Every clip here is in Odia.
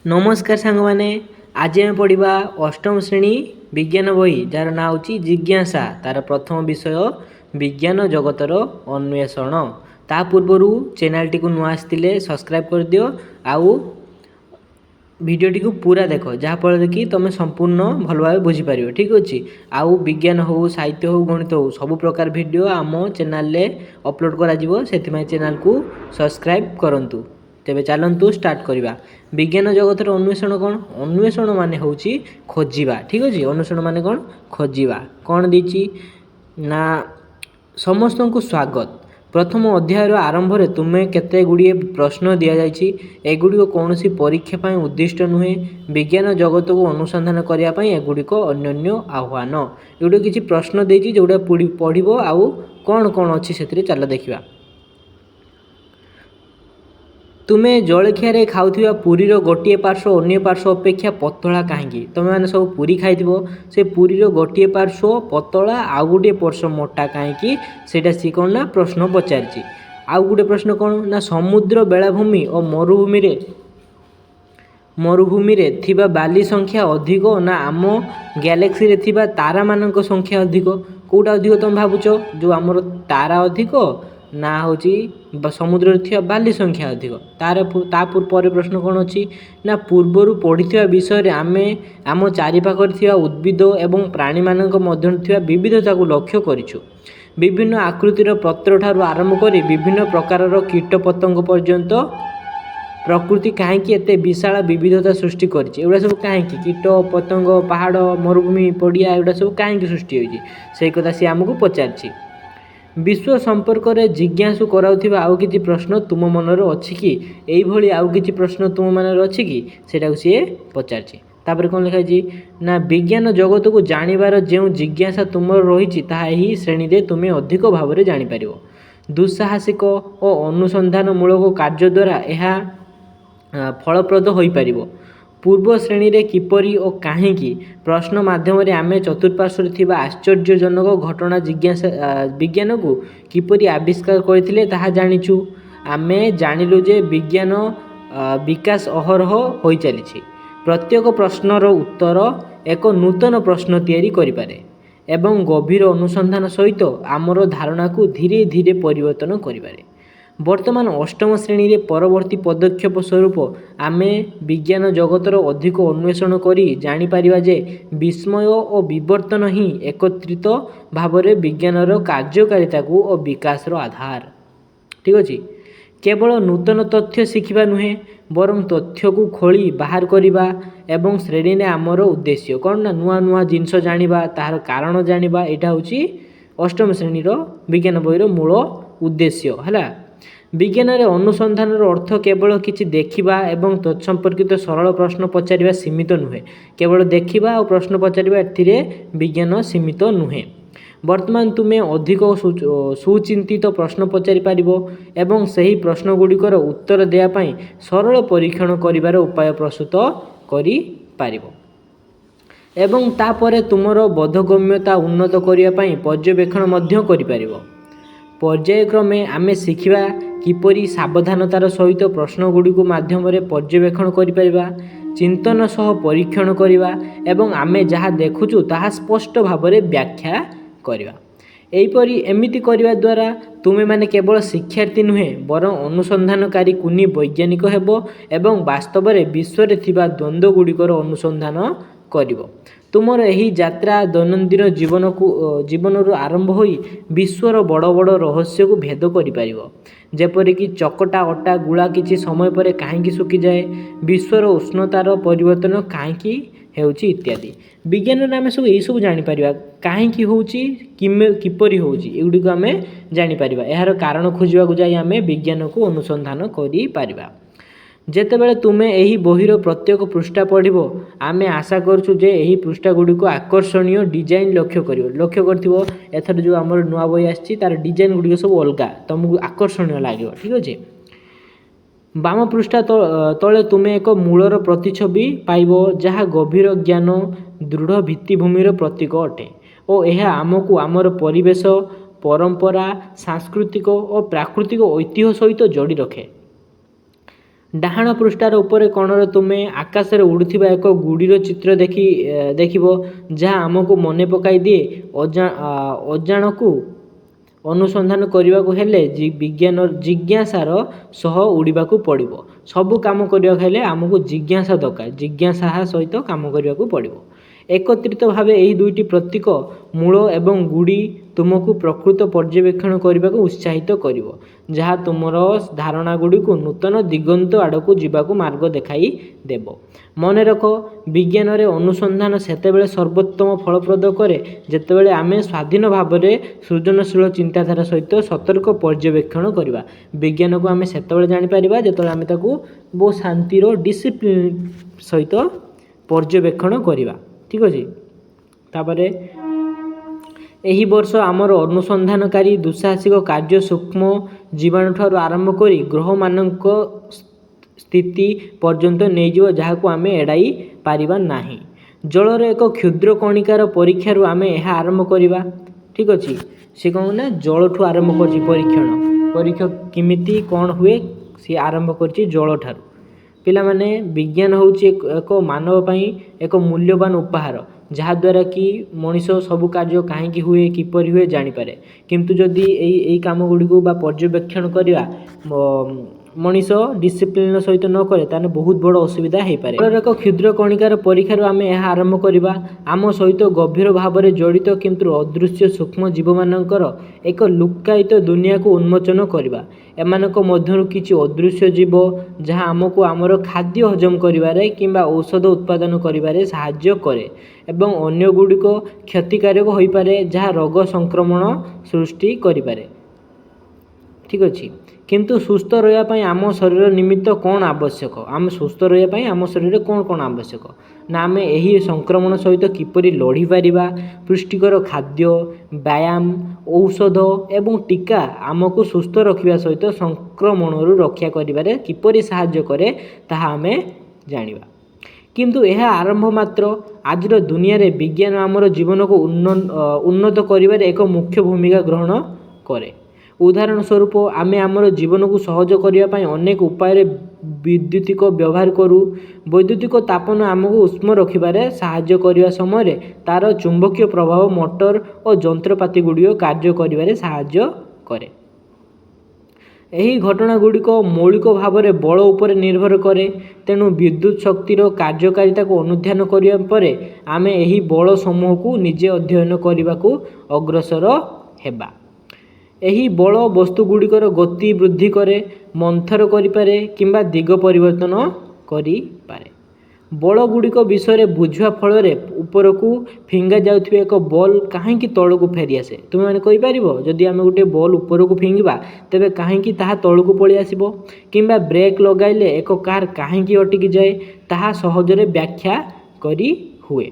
नमस्कार सांग मैंने आज आम पढ़ा अष्टम श्रेणी विज्ञान बही जार ना हूँ जिज्ञासा तार प्रथम विषय विज्ञान जगतर अन्वेषण। ता पूर्वर चैनल टी को नुआ आसते सब्सक्राइब कर दियो आउ भिडियोटी को पूरा देख जहाँफल कि तुम संपूर्ण भल भाव बुझीपर। ठीक अच्छे आउ विज्ञान हो साहित्य हो गणित हो सब प्रकार भिडियो आम चैनल अपलोड करा से चैनल को सब्सक्राइब करंतु। तेबे चलतु स्टार्ट करवा। विज्ञान जगतर अन्वेषण कौन? अन्वेषण माने होची खोजिबा। ठीक अच्छे अन्वेषण माने कौन? खोजिबा। कौन देची ना समस्त को स्वागत। प्रथम अध्यायर आरंभ में तुम्हें केते गुड़िए प्रश्न दि जाइए। एगुड़िक कौन सी परीक्षा पाई उद्दिष्ट नुहे। विज्ञान जगत को अनुसंधान करने एगुड़िक अन्योन्य आह्वान। एगुड़ी किसी प्रश्न देती जोड़ा पढ़ो आउ कौन कौन अच्छी से चल देखा। तुम्हें जलखिया खाऊा पुरीर गोटे पार्श्व अन्य पार्श्व अपेक्षा पतला कहीं तुम्हें मैंने सब पुरी खाई से पुरीर गोटे पार्श्व पतला आउ गोटे पार्श्व मोटा कहीं से कौन ना प्रश्न पचारि। आउ गोटे प्रश्न कौन ना समुद्र बेलाभूमि और मरुभूमि रे थिबा बाली संख्या अधिक ना आम गैलेक्सी रे थिबा तारा मानक संख्या अधिक कौटा अधिक तुम भावुच जो आमर तारा अधिक ना हूँ समुद्र थी बाली संख्या अधिक तार प्रश्न कौन अच्छी ना पूर्वर पढ़ी विषय आम आम चारिपाखर उद्भिद एवं प्राणी मान विविधता को लक्ष्य करूँ। विभिन्न आकृतिर पत्र ठारू आरंभ कर विभिन्न प्रकार कीट पतंग पर्यंत प्रकृति कहीं एत विशाल विविधता सृष्टि करा सब कहीं कीट पतंग पहाड़ मरुभूमि पड़िया एगुड़ा सब कहीं सृष्टि होती कथा सी आमको पचार। विश्व संपर्क में जिज्ञासु कराउथिबा आउ किछि प्रश्न तुम मनर अछि कि एइभଳି आउ किछि प्रश्न तुम मनर अछि कि सेटा सी पचारछि। तापर कौन लिखाई ना विज्ञान जगत को जानिबार जो जिज्ञासा तुम रही ताही श्रेणी रे तुम्हें अधिक भाव में जापर। दुस्साहसिक और अनुसंधानमूलक कार्य द्वारा यह फलप्रद हो पार। पूर्व श्रेणी रे किपरि और काहेकि प्रश्न माध्यम आम चतुर्पार्श्व थिबा आश्चर्यजनक घटना जिज्ञासा विज्ञान को किपरि आविष्कार करथिले ताहा जानिछु। आमे जानिलु जे विज्ञान विकास अहरह हो चली। प्रत्येक प्रश्नर उत्तर एक नूतन प्रश्न तैयारी करिपारे एवं गभीर अनुसंधान सहित आमर धारणा को धीरे धीरे परिवर्तन करिपारे। वर्तमान अष्टम श्रेणी रे परवर्ती पदक्षेप स्वरूप आमे विज्ञान जगतर अधिक अन्वेषण करी जानी परिबा जे विस्मय और विवर्तन ही एकत्रित भाव में विज्ञानर कार्यकारिता को और विकासर आधार। ठीक अच्छे केवल नूतन तथ्य शिखा नुहे बरं तथ्य को खोली बाहर करवा एवं श्रेणी ने आमर उद्देश्य कौन ना नुआ नुआ जिनस जानिबा तार कारण जानिबा एटा होची अष्टम श्रेणीर विज्ञान बहीर मूल उद्देश्य है। विज्ञान अनुसंधान अर्थ केवल किसी देखा एवं तत्संपर्कित सरल प्रश्न पचार सीमित नुहे। केवल देखा और प्रश्न पचार विज्ञान सीमित नुहे। वर्तमान तुम्हें अधिक सुचिंतित प्रश्न पचारि पारिबो एवं सही प्रश्न गुड़िकर उत्तर देवाई सरल परीक्षण करिवार उपाय प्रस्तुत करि पारिबो एवं तापरे तुमर बोधगम्यता उन्नत करने पर्यवेक्षण मध्य करि पारिबो। पर्यायक्रमे आमे शिखिबा किपरि सावधानतार सहित प्रश्न गुड़िक माध्यम पर्यवेक्षण करिपारिबा चिंतन सह परीक्षण करिबा एवं आमे जहाँ देखुचु ताहा स्पष्ट भाव में व्याख्या करिबा। एहिपरि एमिति करिबा द्वारा तुमे माने केवल शिक्षार्थी नुहे बरं अनुसंधानकारी कुनी वैज्ञानिक हेबो एवं वास्तव में विश्व रे थिबा द्वंद्व गुड़िकर अनुसंधान करिबो। तुमर एही यात्रा दैनंदिन जीवन आरंभ होई विश्वर बड़ बड़ रहस्य को भेद करिपारिबो। जेपरिक चकटा अटा गुला किछि समय पर कहीं सुखी जाए विश्वर उष्णतार परिवर्तन कहीं हेउची इत्यादि। विज्ञान आम सब यही सब जापर कहीं होची किपरि होची एगुड़ी आम जापर यार कारण खोजा जाए आम विज्ञान को अनुसंधान करिपारिबा। जेतेबेले तुमे एही बहीर प्रत्येक पृष्ठा पढ़िबो आमे आशा करछु जे एही पृष्ठा गुडी को आकर्षणीय डिजाइन लक्ष्य करथिबो एथर जो हमर नुआ बही आछि तार डिजाइन गुडी सब अलगा तुमको आकर्षणीय लागियो। ठीक अछि बाम पृष्ठा तले तुमे एक मूलर प्रतिछवि पाइबो जहाँ गभीर ज्ञान दृढ़ भित्तिभूमिर प्रतीक अटे और यह आमको आमर परिवेश परंपरा सांस्कृतिक और प्राकृतिक ऐतिह्य सहित जोड़ी रखे। ଡାହାଣ ପୃଷ୍ଠାର ଉପରେ କୋଣରେ ତୁମେ ଆକାଶରେ ଉଡ଼ୁଥିବା ଏକ ଗୁଡ଼ିର ଚିତ୍ର ଦେଖିବ, ଯାହା ଆମକୁ ମନେ ପକାଇ ଦିଏ ଅଜାଣକୁ ଅନୁସନ୍ଧାନ କରିବାକୁ ହେଲେ ଜିଜ୍ଞାସାର ସହ ଉଡ଼ିବାକୁ ପଡ଼ିବ। ସବୁ କାମ କରିବାକୁ ହେଲେ ଆମକୁ ଜିଜ୍ଞାସା ଦରକାର, ଜିଜ୍ଞାସା ସହିତ କାମ କରିବାକୁ ପଡ଼ିବ। ଏକତ୍ରିତ ଭାବେ ଏହି ଦୁଇଟି ପ୍ରତୀକ ମୂଳ ଏବଂ ଗୁଡ଼ି ତୁମକୁ ପ୍ରକୃତ ପର୍ଯ୍ୟବେକ୍ଷଣ କରିବାକୁ ଉତ୍ସାହିତ କରିବ, ଯାହା ତୁମର ଧାରଣାଗୁଡ଼ିକୁ ନୂତନ ଦିଗନ୍ତ ଆଡ଼କୁ ଯିବାକୁ ମାର୍ଗ ଦେଖାଇ ଦେବ। ମନେ ରଖ, ବିଜ୍ଞାନରେ ଅନୁସନ୍ଧାନ ସେତେବେଳେ ସର୍ବୋତ୍ତମ ଫଳପ୍ରଦ କରେ ଯେତେବେଳେ ଆମେ ସ୍ୱାଧୀନ ଭାବରେ ସୃଜନଶୀଳ ଚିନ୍ତାଧାରା ସହିତ ସତର୍କ ପର୍ଯ୍ୟବେକ୍ଷଣ କରିବା। ବିଜ୍ଞାନକୁ ଆମେ ସେତେବେଳେ ଜାଣିପାରିବା ଯେତେବେଳେ ଆମେ ତାକୁ ବହୁ ଶାନ୍ତିର ଡିସିପ୍ଲିନ ସହିତ ପର୍ଯ୍ୟବେକ୍ଷଣ କରିବା। ଠିକ୍ ଅଛି। ତାପରେ ଏହି ବର୍ଷ ଆମର ଅନୁସନ୍ଧାନକାରୀ ଦୁଃସାହସିକ କାର୍ଯ୍ୟ ସୂକ୍ଷ୍ମ ଜୀବାଣୁଠାରୁ ଆରମ୍ଭ କରି ଗ୍ରହମାନଙ୍କ ସ୍ଥିତି ପର୍ଯ୍ୟନ୍ତ ନେଇଯିବ, ଯାହାକୁ ଆମେ ଏଡ଼ାଇ ପାରିବା ନାହିଁ। ଜଳର ଏକ କ୍ଷୁଦ୍ର କଣିକାର ପରୀକ୍ଷାରୁ ଆମେ ଏହା ଆରମ୍ଭ କରିବା। ଠିକ୍ ଅଛି। ସେ କ'ଣ ନା ଜଳଠୁ ଆରମ୍ଭ କରିଛି ପରୀକ୍ଷା କେମିତି କ'ଣ ହୁଏ ସିଏ ଆରମ୍ଭ କରିଛି ଜଳଠାରୁ। ପିଲାମାନେ, ବିଜ୍ଞାନ ହେଉଛି ଏକ ମାନବ ପାଇଁ ଏକ ମୂଲ୍ୟବାନ ଉପହାର, ଯାହାଦ୍ୱାରା କି ମଣିଷ ସବୁ କାର୍ଯ୍ୟ କାହିଁକି ହୁଏ, କିପରି ହୁଏ ଜାଣିପାରେ। କିନ୍ତୁ ଯଦି ଏଇ କାମ ଗୁଡ଼ିକୁ ବା ପର୍ଯ୍ୟବେକ୍ଷଣ କରିବା ମଣିଷ ଡିସିପ୍ଲିନ ସହିତ ନ କରେ, ତାହେଲେ ବହୁତ ବଡ଼ ଅସୁବିଧା ହେଇପାରେ। ଜଳର ଏକ କ୍ଷୁଦ୍ର କଣିକାର ପରୀକ୍ଷାରୁ ଆମେ ଏହା ଆରମ୍ଭ କରିବା। ଆମ ସହିତ ଗଭୀର ଭାବରେ ଜଡ଼ିତ କିନ୍ତୁ ଅଦୃଶ୍ୟ ସୂକ୍ଷ୍ମ ଜୀବମାନଙ୍କର ଏକ ଲୁକ୍କାୟିତ ଦୁନିଆକୁ ଉନ୍ମୋଚନ କରିବା। ଏମାନଙ୍କ ମଧ୍ୟରୁ କିଛି ଅଦୃଶ୍ୟ ଜୀବ, ଯାହା ଆମକୁ ଆମର ଖାଦ୍ୟ ହଜମ କରିବାରେ କିମ୍ବା ଔଷଧ ଉତ୍ପାଦନ କରିବାରେ ସାହାଯ୍ୟ କରେ, ଏବଂ ଅନ୍ୟ ଗୁଡ଼ିକ କ୍ଷତିକାରକ ହୋଇପାରେ, ଯାହା ରୋଗ ସଂକ୍ରମଣ ସୃଷ୍ଟି କରିପାରେ। ଠିକ୍ ଅଛି। କିନ୍ତୁ ସୁସ୍ଥ ରହିବା ପାଇଁ ଆମ ଶରୀର ନିମିତ୍ତ କ'ଣ ଆବଶ୍ୟକ? ଆମେ ସୁସ୍ଥ ରହିବା ପାଇଁ ଆମ ଶରୀରରେ କ'ଣ କ'ଣ ଆବଶ୍ୟକ? ନା ଆମେ ଏହି ସଂକ୍ରମଣ ସହିତ କିପରି ଲଢ଼ିପାରିବା। ପୁଷ୍ଟିକର ଖାଦ୍ୟ, ବ୍ୟାୟାମ, ଔଷଧ ଏବଂ ଟୀକା ଆମକୁ ସୁସ୍ଥ ରଖିବା ସହିତ ସଂକ୍ରମଣରୁ ରକ୍ଷା କରିବାରେ କିପରି ସାହାଯ୍ୟ କରେ ତାହା ଆମେ ଜାଣିବା। କିନ୍ତୁ ଏହା ଆରମ୍ଭ ମାତ୍ର। ଆଜିର ଦୁନିଆରେ ବିଜ୍ଞାନ ଆମର ଜୀବନକୁ ଉନ୍ନତ କରିବାରେ ଏକ ମୁଖ୍ୟ ଭୂମିକା ଗ୍ରହଣ କରେ। ଉଦାହରଣ ସ୍ୱରୂପ, ଆମେ ଆମର ଜୀବନକୁ ସହଜ କରିବା ପାଇଁ ଅନେକ ଉପାୟରେ ବିଦ୍ୟୁତିକ ବ୍ୟବହାର କରୁ। ବୈଦ୍ୟୁତିକ ତାପନ ଆମକୁ ଉଷ୍ମ ରଖିବାରେ ସାହାଯ୍ୟ କରିବା ସମୟରେ ତା'ର ଚୁମ୍ବକୀୟ ପ୍ରଭାବ ମୋଟର ଓ ଯନ୍ତ୍ରପାତି ଗୁଡ଼ିକ କାର୍ଯ୍ୟ କରିବାରେ ସାହାଯ୍ୟ କରେ। ଏହି ଘଟଣାଗୁଡ଼ିକ ମୌଳିକ ଭାବରେ ବଳ ଉପରେ ନିର୍ଭର କରେ। ତେଣୁ ବିଦ୍ୟୁତ ଶକ୍ତିର କାର୍ଯ୍ୟକାରିତାକୁ ଅନୁଧ୍ୟାନ କରିବା ପରେ ଆମେ ଏହି ବଳ ସମୂହକୁ ନିଜେ ଅଧ୍ୟୟନ କରିବାକୁ ଅଗ୍ରସର ହେବା। ଏହି ବଳ ବସ୍ତୁଗୁଡ଼ିକର ଗତି ବୃଦ୍ଧି କରେ, ମନ୍ଥର କରିପାରେ କିମ୍ବା ଦିଗ ପରିବର୍ତ୍ତନ କରିପାରେ। ବଳଗୁଡ଼ିକ ବିଷୟରେ ବୁଝିବା ଫଳରେ ଉପରକୁ ଫିଙ୍ଗା ଯାଉଥିବା ଏକ ବଲ୍ କାହିଁକି ତଳକୁ ଫେରିଆସେ? ତୁମେମାନେ କହିପାରିବ? ଯଦି ଆମେ ଗୋଟିଏ ବଲ୍ ଉପରକୁ ଫିଙ୍ଗିବା ତେବେ କାହିଁକି ତାହା ତଳକୁ ପଳେଇ ଆସିବ? କିମ୍ବା ବ୍ରେକ୍ ଲଗାଇଲେ ଏକ କାର୍ କାହିଁକି ଅଟକି ଯାଏ, ତାହା ସହଜରେ ବ୍ୟାଖ୍ୟା କରି ହୁଏ।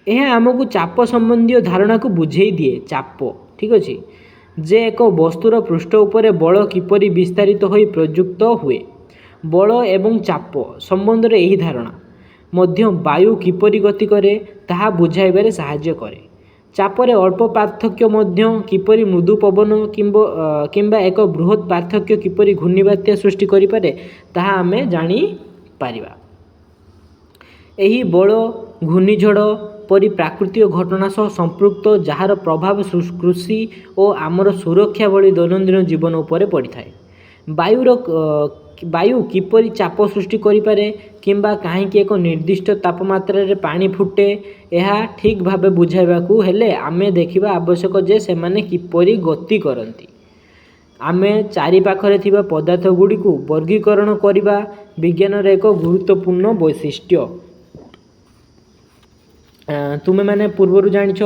ଏହା ଆମକୁ ଚାପ ସମ୍ବନ୍ଧୀୟ ଧାରଣାକୁ ବୁଝେଇ ଦିଏ। ଚାପ, ଠିକ୍ ଅଛି, ଯେ ଏକ ବସ୍ତୁର ପୃଷ୍ଠ ଉପରେ ବଳ କିପରି ବିସ୍ତାରିତ ହୋଇ ପ୍ରଯୁକ୍ତ ହୁଏ। ବଳ ଏବଂ ଚାପ ସମ୍ବନ୍ଧରେ ଏହି ଧାରଣା ମଧ୍ୟ ବାୟୁ କିପରି ଗତି କରେ ତାହା ବୁଝାଇବାରେ ସାହାଯ୍ୟ କରେ। ଚାପରେ ଅଳ୍ପ ପାର୍ଥକ୍ୟ ମଧ୍ୟ କିପରି ମୃଦୁ ପବନ କିମ୍ବା ଏକ ବୃହତ୍ ପାର୍ଥକ୍ୟ କିପରି ଘୂର୍ଣ୍ଣିବାତ୍ୟା ସୃଷ୍ଟି କରିପାରେ ତାହା ଆମେ ଜାଣିପାରିବା। ଏହି ବଳ ଘୂର୍ଣ୍ଣିଝଡ଼ ପରି ପ୍ରାକୃତିକ ଘଟଣା ସହ ସମ୍ପୃକ୍ତ, ଯାହାର ପ୍ରଭାବ କୃଷି ଓ ଆମର ସୁରକ୍ଷା ଭଳି ଦୈନନ୍ଦିନ ଜୀବନ ଉପରେ ପଡ଼ିଥାଏ। ବାୟୁ କିପରି ଚାପ ସୃଷ୍ଟି କରିପାରେ କିମ୍ବା କାହିଁକି ଏକ ନିର୍ଦ୍ଦିଷ୍ଟ ତାପମାତ୍ରାରେ ପାଣି ଫୁଟେ, ଏହା ଠିକ୍ ଭାବେ ବୁଝାଇବାକୁ ହେଲେ ଆମେ ଦେଖିବା ଆବଶ୍ୟକ ଯେ ସେମାନେ କିପରି ଗତି କରନ୍ତି। ଆମେ ଚାରିପାଖରେ ଥିବା ପଦାର୍ଥ ଗୁଡ଼ିକୁ ବର୍ଗୀକରଣ କରିବା ବିଜ୍ଞାନର ଏକ ଗୁରୁତ୍ୱପୂର୍ଣ୍ଣ ବୈଶିଷ୍ଟ୍ୟ। ତୁମେମାନେ ପୂର୍ବରୁ ଜାଣିଛ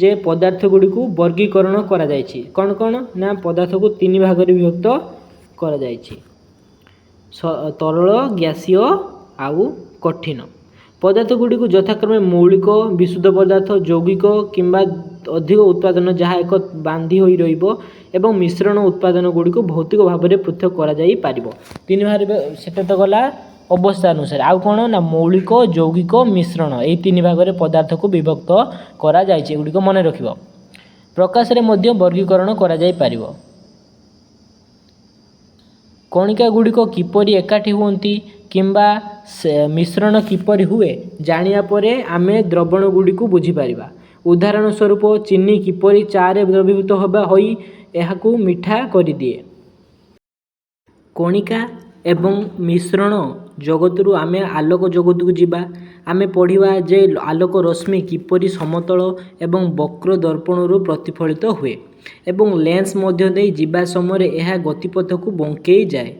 ଯେ ପଦାର୍ଥ ଗୁଡ଼ିକୁ ବର୍ଗୀକରଣ କରାଯାଇଛି। କ'ଣ କ'ଣ? ନା ପଦାର୍ଥକୁ 3 ଭାଗରେ ବିଭକ୍ତ କରାଯାଇଛି: ତରଳ, ଗ୍ୟାସୀୟ ଆଉ କଠିନ। ପଦାର୍ଥ ଗୁଡ଼ିକୁ ଯଥାକ୍ରମେ ମୌଳିକ, ବିଶୁଦ୍ଧ ପଦାର୍ଥ, ଯୌଗିକ କିମ୍ବା ଅଧିକ ଉତ୍ପାଦନ ଯାହା ଏକ ବାନ୍ଧି ହୋଇ ରହିବ, ଏବଂ ମିଶ୍ରଣ ଉତ୍ପାଦନ ଗୁଡ଼ିକୁ ଭୌତିକ ଭାବରେ ପୃଥକ୍ କରାଯାଇପାରିବ। 3 ଭାଗରେ ସେଟା ତ ଗଲା ଅବସ୍ଥା ଅନୁସାରେ। ଆଉ କ'ଣ? ନା ମୌଳିକ, ଯୌଗିକ, ମିଶ୍ରଣ, ଏହି 3 ଭାଗରେ ପଦାର୍ଥକୁ ବିଭକ୍ତ କରାଯାଇଛି। ଏଗୁଡ଼ିକ ମନେ ରଖିବ। ପ୍ରକାଶରେ ମଧ୍ୟ ବର୍ଗୀକରଣ କରାଯାଇପାରିବ। କଣିକା ଗୁଡ଼ିକ କିପରି ଏକାଠି ହୁଅନ୍ତି କିମ୍ବା ମିଶ୍ରଣ କିପରି ହୁଏ ଜାଣିବା ପରେ ଆମେ ଦ୍ରବଣ ଗୁଡ଼ିକୁ ବୁଝିପାରିବା। ଉଦାହରଣ ସ୍ୱରୂପ ଚିନି କିପରି ଚାରେ ଦ୍ରବୀଭୂତ ହୋଇ ଏହାକୁ ମିଠା କରିଦିଏ। କଣିକା ଏବଂ ମିଶ୍ରଣ ଜଗତରୁ ଆମେ ଆଲୋକ ଜଗତକୁ ଯିବା। ଆମେ ପଢ଼ିବା ଯେ ଆଲୋକ ରଶ୍ମି କିପରି ସମତଳ ଏବଂ ବକ୍ର ଦର୍ପଣରୁ ପ୍ରତିଫଳିତ ହୁଏ ଏବଂ ଲେନ୍ସ ମଧ୍ୟ ଦେଇ ଯିବା ସମୟରେ ଏହା ଗତିପଥକୁ ବଙ୍କେଇ ଯାଏ।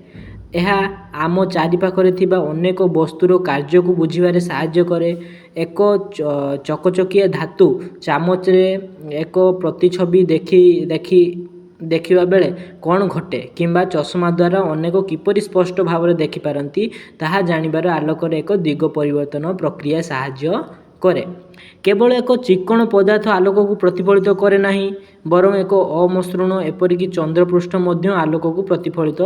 ଏହା ଆମ ଚାରିପାଖରେ ଥିବା ଅନେକ ବସ୍ତୁର କାର୍ଯ୍ୟକୁ ବୁଝିବାରେ ସାହାଯ୍ୟ କରେ। ଏକ ଚକଚକିଆ ଧାତୁ ଚାମଚରେ ଏକ ପ୍ରତିଛବି ଦେଖିବା ବେଳେ କ'ଣ ଘଟେ କିମ୍ବା ଚଷମା ଦ୍ୱାରା ଅନେକ କିପରି ସ୍ପଷ୍ଟ ଭାବରେ ଦେଖିପାରନ୍ତି ତାହା ଜାଣିବାରେ ଆଲୋକର ଏକ ଦିଗ ପରିବର୍ତ୍ତନ ପ୍ରକ୍ରିୟା ସାହାଯ୍ୟ କରେ। କେବଳ ଏକ ଚିକ୍କଣ ପଦାର୍ଥ ଆଲୋକକୁ ପ୍ରତିଫଳିତ କରେ ନାହିଁ, ବରଂ ଏକ ଅମସୃଣ ଏପରିକି ଚନ୍ଦ୍ରପୃଷ୍ଠ ମଧ୍ୟ ଆଲୋକକୁ ପ୍ରତିଫଳିତ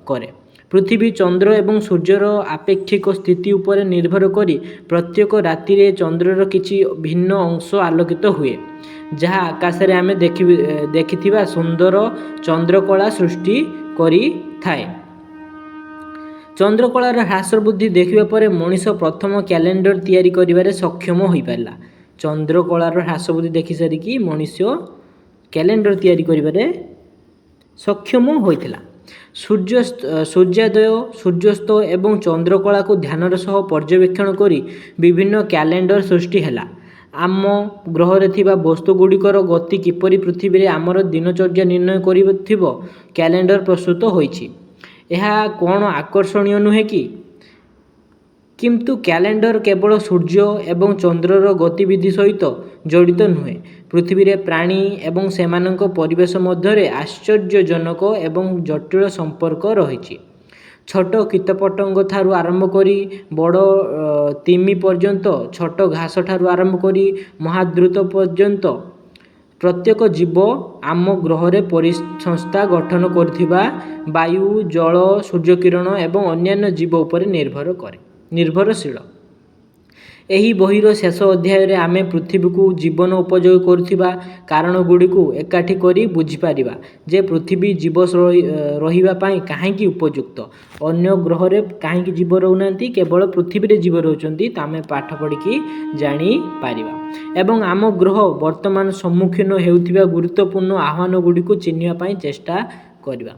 କରେ। ପୃଥିବୀ, ଚନ୍ଦ୍ର ଏବଂ ସୂର୍ଯ୍ୟର ଆପେକ୍ଷିକ ସ୍ଥିତି ଉପରେ ନିର୍ଭର କରି ପ୍ରତ୍ୟେକ ରାତିରେ ଚନ୍ଦ୍ରର କିଛି ଭିନ୍ନ ଅଂଶ ଆଲୋକିତ ହୁଏ, ଯାହା ଆକାଶରେ ଆମେ ଦେଖିଥିବା ସୁନ୍ଦର ଚନ୍ଦ୍ରକଳା ସୃଷ୍ଟି କରିଥାଏ। ଚନ୍ଦ୍ରକଳାର ହ୍ରାସ ବୃଦ୍ଧି ଦେଖିବା ପରେ ମଣିଷ ପ୍ରଥମ କ୍ୟାଲେଣ୍ଡର ତିଆରି କରିବାରେ ସକ୍ଷମ ହୋଇପାରିଲା। ଚନ୍ଦ୍ରକଳାର ହ୍ରାସ ବୃଦ୍ଧି ଦେଖିସାରିକି ମଣିଷ କ୍ୟାଲେଣ୍ଡର ତିଆରି କରିବାରେ ସକ୍ଷମ ହୋଇଥିଲା। ସୂର୍ଯ୍ୟୋଦୟ, ସୂର୍ଯ୍ୟାସ୍ତ ଏବଂ ଚନ୍ଦ୍ରକଳାକୁ ଧ୍ୟାନର ସହ ପର୍ଯ୍ୟବେକ୍ଷଣ କରି ବିଭିନ୍ନ କ୍ୟାଲେଣ୍ଡର ସୃଷ୍ଟି ହେଲା। ଆମ ଗ୍ରହରେ ଥିବା ବସ୍ତୁଗୁଡ଼ିକର ଗତି କିପରି ପୃଥିବୀରେ ଆମର ଦିନଚର୍ଯ୍ୟା ନିର୍ଣ୍ଣୟ କରୁଥିବ କ୍ୟାଲେଣ୍ଡର ପ୍ରସ୍ତୁତ ହୋଇଛି। ଏହା କ'ଣ ଆକର୍ଷଣୀୟ ନୁହେଁ କି? କିନ୍ତୁ କ୍ୟାଲେଣ୍ଡର କେବଳ ସୂର୍ଯ୍ୟ ଏବଂ ଚନ୍ଦ୍ରର ଗତିବିଧି ସହିତ ଜଡ଼ିତ ନୁହେଁ। ପୃଥିବୀରେ ପ୍ରାଣୀ ଏବଂ ସେମାନଙ୍କ ପରିବେଶ ମଧ୍ୟରେ ଆଶ୍ଚର୍ଯ୍ୟଜନକ ଏବଂ ଜଟିଳ ସମ୍ପର୍କ ରହିଛି। ଛୋଟ କୀଟପତଙ୍ଗ ଠାରୁ ଆରମ୍ଭ କରି ବଡ଼ ତିମି ପର୍ଯ୍ୟନ୍ତ, ଛୋଟ ଘାସ ଠାରୁ ଆରମ୍ଭ କରି ମହାଦ୍ରୁତ ପର୍ଯ୍ୟନ୍ତ ପ୍ରତ୍ୟେକ ଜୀବ ଆମ ଗ୍ରହରେ ପରିସଂସ୍ଥା ଗଠନ କରୁଥିବା ବାୟୁ, ଜଳ, ସୂର୍ଯ୍ୟକିରଣ ଏବଂ ଅନ୍ୟାନ୍ୟ ଜୀବ ଉପରେ ନିର୍ଭରଶୀଳ। ଏହି ବହିର ଶେଷ ଅଧ୍ୟାୟରେ ଆମେ ପୃଥିବୀକୁ ଜୀବନ ଉପଯୋଗ କରୁଥିବା କାରଣଗୁଡ଼ିକୁ ଏକାଠି କରି ବୁଝିପାରିବା ଯେ ପୃଥିବୀ ଜୀବ ରହିବା ପାଇଁ କାହିଁକି ଉପଯୁକ୍ତ। ଅନ୍ୟ ଗ୍ରହରେ କାହିଁକି ଜୀବ ରହୁନାହାନ୍ତି, କେବଳ ପୃଥିବୀରେ ଜୀବ ରହୁଛନ୍ତି, ତା ଆମେ ପାଠ ପଢ଼ିକି ଜାଣିପାରିବା। ଏବଂ ଆମ ଗ୍ରହ ବର୍ତ୍ତମାନ ସମ୍ମୁଖୀନ ହେଉଥିବା ଗୁରୁତ୍ୱପୂର୍ଣ୍ଣ ଆହ୍ୱାନଗୁଡ଼ିକୁ ଚିହ୍ନିବା ପାଇଁ ଚେଷ୍ଟା କରିବା।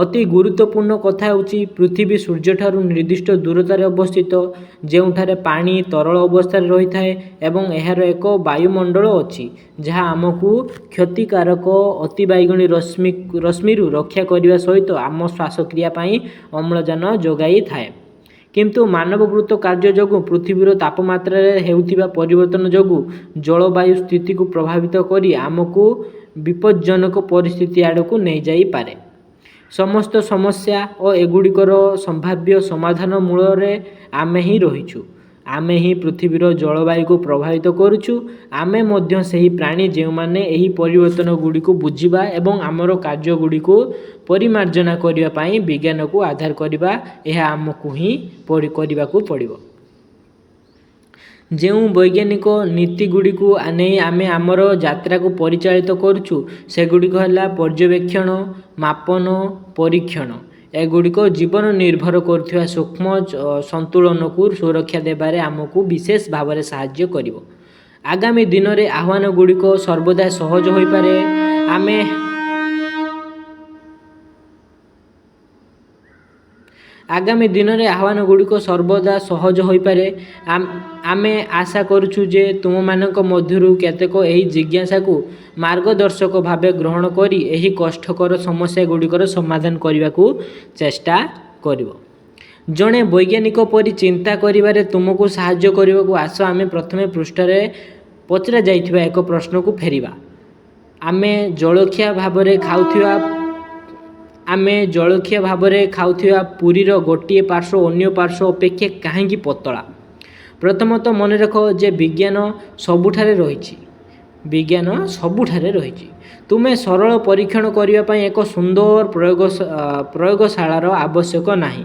ଅତି ଗୁରୁତ୍ୱପୂର୍ଣ୍ଣ କଥା ହେଉଛି ପୃଥିବୀ ସୂର୍ଯ୍ୟଠାରୁ ନିର୍ଦ୍ଦିଷ୍ଟ ଦୂରତାରେ ଅବସ୍ଥିତ, ଯେଉଁଠାରେ ପାଣି ତରଳ ଅବସ୍ଥାରେ ରହିଥାଏ ଏବଂ ଏହାର ଏକ ବାୟୁମଣ୍ଡଳ ଅଛି ଯାହା ଆମକୁ କ୍ଷତିକାରକ ଅତିବାଇଗଣୀ ରଶ୍ମିରୁ ରକ୍ଷା କରିବା ସହିତ ଆମ ଶ୍ୱାସକ୍ରିୟା ପାଇଁ ଅମ୍ଳଜାନ ଯୋଗାଇଥାଏ। କିନ୍ତୁ ମାନବକୃତ କାର୍ଯ୍ୟ ଯୋଗୁଁ ପୃଥିବୀର ତାପମାତ୍ରାରେ ହେଉଥିବା ପରିବର୍ତ୍ତନ ଯୋଗୁଁ ଜଳବାୟୁ ସ୍ଥିତିକୁ ପ୍ରଭାବିତ କରି ଆମକୁ ବିପଜ୍ଜନକ ପରିସ୍ଥିତି ଆଡ଼କୁ ନେଇଯାଇପାରେ। ସମସ୍ତ ସମସ୍ୟା ଓ ଏଗୁଡ଼ିକର ସମ୍ଭାବ୍ୟ ସମାଧାନ ମୂଳରେ ଆମେ ହିଁ ରହିଛୁ। ଆମେ ହିଁ ପୃଥିବୀର ଜଳବାୟୁକୁ ପ୍ରଭାବିତ କରୁଛୁ। ଆମେ ମଧ୍ୟ ସେହି ପ୍ରାଣୀ ଯେଉଁମାନେ ଏହି ପରିବର୍ତ୍ତନ ଗୁଡ଼ିକୁ ବୁଝିବା ଏବଂ ଆମର କାର୍ଯ୍ୟଗୁଡ଼ିକୁ ପରିମାର୍ଜନା କରିବା ପାଇଁ ବିଜ୍ଞାନକୁ ଆଧାର କରିବା, ଏହା ଆମକୁ ହିଁ କରିବାକୁ ପଡ଼ିବ। ଯେଉଁ ବୈଜ୍ଞାନିକ ନୀତିଗୁଡ଼ିକୁ ନେଇ ଆମେ ଆମର ଯାତ୍ରାକୁ ପରିଚାଳିତ କରୁଛୁ ସେଗୁଡ଼ିକ ହେଲା ପର୍ଯ୍ୟବେକ୍ଷଣ, ମାପନ, ପରୀକ୍ଷଣ। ଏଗୁଡ଼ିକ ଜୀବନ ନିର୍ଭର କରୁଥିବା ସୂକ୍ଷ୍ମ ସନ୍ତୁଳନକୁ ସୁରକ୍ଷା ଦେବାରେ ଆମକୁ ବିଶେଷ ଭାବରେ ସାହାଯ୍ୟ କରିବ। ଆଗାମୀ ଦିନରେ ଆହ୍ୱାନଗୁଡ଼ିକ ସର୍ବଦା ସହଜ ହୋଇପାରେ। ଆମେ ଆଶା କରୁଛୁ ଯେ ତୁମମାନଙ୍କ ମଧ୍ୟରୁ କେତେକ ଏହି ଜିଜ୍ଞାସାକୁ ମାର୍ଗଦର୍ଶକ ଭାବେ ଗ୍ରହଣ କରି ଏହି କଷ୍ଟକର ସମସ୍ୟାଗୁଡ଼ିକର ସମାଧାନ କରିବାକୁ ଚେଷ୍ଟା କରିବ। ଜଣେ ବୈଜ୍ଞାନିକ ପରି ଚିନ୍ତା କରିବାରେ ତୁମକୁ ସାହାଯ୍ୟ କରିବାକୁ ଆସ ଆମେ ପ୍ରଥମେ ପୃଷ୍ଠାରେ ପଚରାଯାଇଥିବା ଏକ ପ୍ରଶ୍ନକୁ ଫେରିବା। ଆମେ ଜଳଖିଆ ଭାବରେ ଖାଉଥିବା ପୁରୀର ଗୋଟିଏ ପାର୍ଶ୍ୱ ଅନ୍ୟ ପାର୍ଶ୍ୱ ଅପେକ୍ଷା କାହିଁକି ପତଳା? ପ୍ରଥମତଃ ମନେରଖ ଯେ ବିଜ୍ଞାନ ସବୁଠାରେ ରହିଛି। ତୁମେ ସରଳ ପରୀକ୍ଷଣ କରିବା ପାଇଁ ଏକ ସୁନ୍ଦର ପ୍ରୟୋଗଶାଳାର ଆବଶ୍ୟକ ନାହିଁ।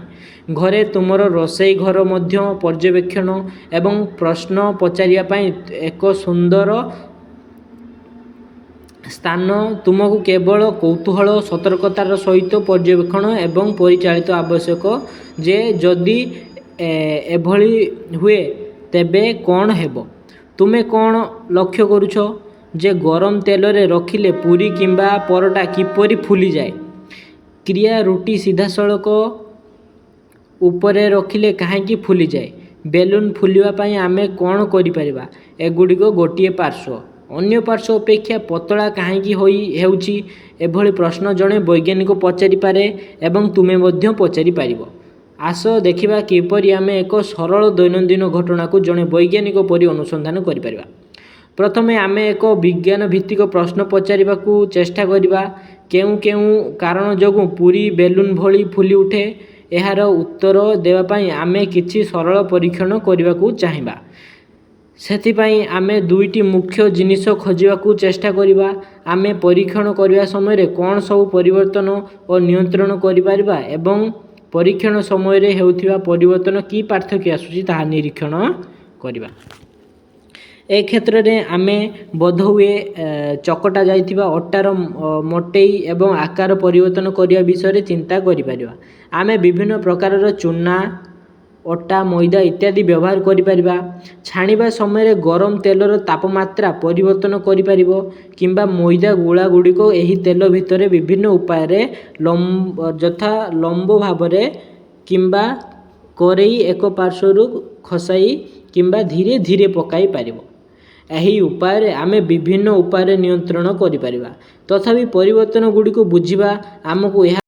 ଘରେ ତୁମର ରୋଷେଇ ଘର ମଧ୍ୟ ପର୍ଯ୍ୟବେକ୍ଷଣ ଏବଂ ପ୍ରଶ୍ନ ପଚାରିବା ପାଇଁ ଏକ ସୁନ୍ଦର ସ୍ଥାନ ତୁମକୁ କେବଳ କୌତୂହଳ ସତର୍କତାର ସହିତ ପର୍ଯ୍ୟବେକ୍ଷଣ ଏବଂ ପରିଚାଳିତ ଆବଶ୍ୟକ ଯେ ଯଦି ଏଭଳି ହୁଏ ତେବେ କ'ଣ ହେବ। ତୁମେ କ'ଣ ଲକ୍ଷ୍ୟ କରୁଛ ଯେ ଗରମ ତେଲରେ ରଖିଲେ ପୁରୀ କିମ୍ବା ପରଟା କିପରି ଫୁଲିଯାଏ। କ୍ରିୟା ରୁଟି ସିଧାସଳଖ ଉପରେ ରଖିଲେ କାହିଁକି ଫୁଲିଯାଏ। ବେଲୁନ୍ ଫୁଲିବା ପାଇଁ ଆମେ କ'ଣ କରିପାରିବା। ଏଗୁଡ଼ିକ ଗୋଟିଏ ପାର୍ଶ୍ୱ ଅନ୍ୟ ପାର୍ଶ୍ୱ ଅପେକ୍ଷା ପତଳା କାହିଁକି ହେଉଛି। ଏଭଳି ପ୍ରଶ୍ନ ଜଣେ ବୈଜ୍ଞାନିକ ପଚାରିପାରେ ଏବଂ ତୁମେ ମଧ୍ୟ ପଚାରିପାରିବ। ଆସ ଦେଖିବା କିପରି ଆମେ ଏକ ସରଳ ଦୈନନ୍ଦିନ ଘଟଣାକୁ ଜଣେ ବୈଜ୍ଞାନିକ ପରି ଅନୁସନ୍ଧାନ କରିପାରିବା। ପ୍ରଥମେ ଆମେ ଏକ ବିଜ୍ଞାନ ଭିତ୍ତିକ ପ୍ରଶ୍ନ ପଚାରିବାକୁ ଚେଷ୍ଟା କରିବା। କେଉଁ କେଉଁ କାରଣ ଯୋଗୁଁ ପୁରୀ ବେଲୁନ୍ ଭଳି ଫୁଲି ଉଠେ। ଏହାର ଉତ୍ତର ଦେବା ପାଇଁ ଆମେ କିଛି ସରଳ ପରୀକ୍ଷଣ କରିବାକୁ ଚାହିଁବା। ସେଥିପାଇଁ ଆମେ ଦୁଇଟି ମୁଖ୍ୟ ଜିନିଷ ଖୋଜିବାକୁ ଚେଷ୍ଟା କରିବା। ଆମେ ପରୀକ୍ଷଣ କରିବା ସମୟରେ କ'ଣ ସବୁ ପରିବର୍ତ୍ତନ ଓ ନିୟନ୍ତ୍ରଣ କରିପାରିବା ଏବଂ ପରୀକ୍ଷଣ ସମୟରେ ହେଉଥିବା ପରିବର୍ତ୍ତନ କି ପାର୍ଥକ୍ୟ ଆସୁଛି ତାହା ନିରୀକ୍ଷଣ କରିବା। ଏ କ୍ଷେତ୍ରରେ ଆମେ ବୋଧହୁଏ ଚକଟା ଯାଇଥିବା ଅଟାର ମୋଟେଇ ଏବଂ ଆକାର ପରିବର୍ତ୍ତନ କରିବା ବିଷୟରେ ଚିନ୍ତା କରିପାରିବା। ଆମେ ବିଭିନ୍ନ ପ୍ରକାରର ଚୂନା ଅଟା ମଇଦା ଇତ୍ୟାଦି ବ୍ୟବହାର କରିପାରିବା। ଛାଣିବା ସମୟରେ ଗରମ ତେଲର ତାପମାତ୍ରା ପରିବର୍ତ୍ତନ କରିପାରିବ କିମ୍ବା ମଇଦା ଗୁଳା ଗୁଡ଼ିକ ଏହି ତେଲ ଭିତରେ ବିଭିନ୍ନ ଉପାୟରେ ଯଥା ଲମ୍ବ ଭାବରେ କିମ୍ବା କରେଇ ଏକ ପାର୍ଶ୍ୱରୁ ଖସାଇ କିମ୍ବା ଧୀରେ ଧୀରେ ପକାଇ ପାରିବ। ଏହି ଉପାୟରେ ଆମେ ବିଭିନ୍ନ ଉପାୟରେ ନିୟନ୍ତ୍ରଣ କରିପାରିବା। ତଥାପି ପରିବର୍ତ୍ତନ ଗୁଡ଼ିକୁ ବୁଝିବା ଆମକୁ ଏହା